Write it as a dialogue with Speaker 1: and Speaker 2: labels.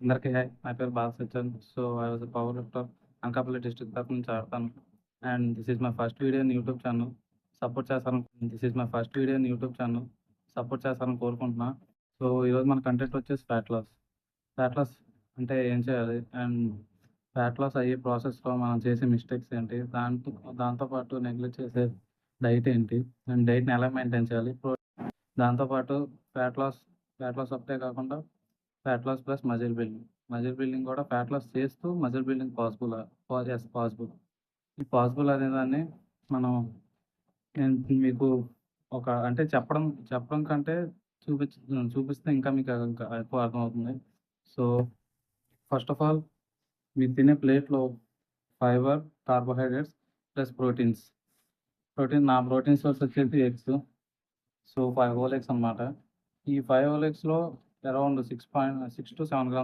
Speaker 1: అందరికీ హాయ్. నా పేరు Balasatyam. So, I was a power lifter Anakapalli district తరపు నుంచి ఆడతాను. And this is my first video in YouTube channel. Support చేస్తారని this is my first video in YouTube channel. Support చేస్తారని కోరుకుంటున్నా. సో, ఈరోజు మన కంటెంట్ వచ్చేసి ఫ్యాట్ లాస్. ఫ్యాట్ లాస్ అంటే ఏం చేయాలి? అండ్ ఫ్యాట్ లాస్ అయ్యే ప్రాసెస్‌లో మనం చేసే మిస్టేక్స్ ఏంటి? దాంతో పాటు నెగ్లెక్ట్ చేసే డైట్ ఏంటి? అండ్ డైట్‌ని ఎలా మెయింటైన్ చేయాలి? దాంతో పాటు ఫ్యాట్ లాస్ ఫ్యాట్ లాస్ ఒకటే కాకుండా fat loss plus muscle building. Muscle building కూడా ఫ్యాట్ లాస్ చేస్తూ మజిల్ బిల్డింగ్ పాసిబులా? Yes possible. ఈ పాసిబుల్ అనేదాన్ని మనం నేను మీకు అంటే చెప్పడం చెప్పడం కంటే చూపిస్తే ఇంకా మీకు ఇంకా ఎక్కువ అర్థమవుతుంది. సో, ఫస్ట్ ఆఫ్ ఆల్ మీరు తినే ప్లేట్‌లో ఫైబర్, కార్బోహైడ్రేట్స్ ప్లస్ ప్రోటీన్స్. నా ప్రోటీన్ సోర్స్ వచ్చేసి ఎగ్స్. సో, 5 హోల్ ఎగ్స్ అనమాట. ఈ 5 హోల్ ఎగ్స్‌లో అరౌండ్ 6.6-7 గ్రామ్స్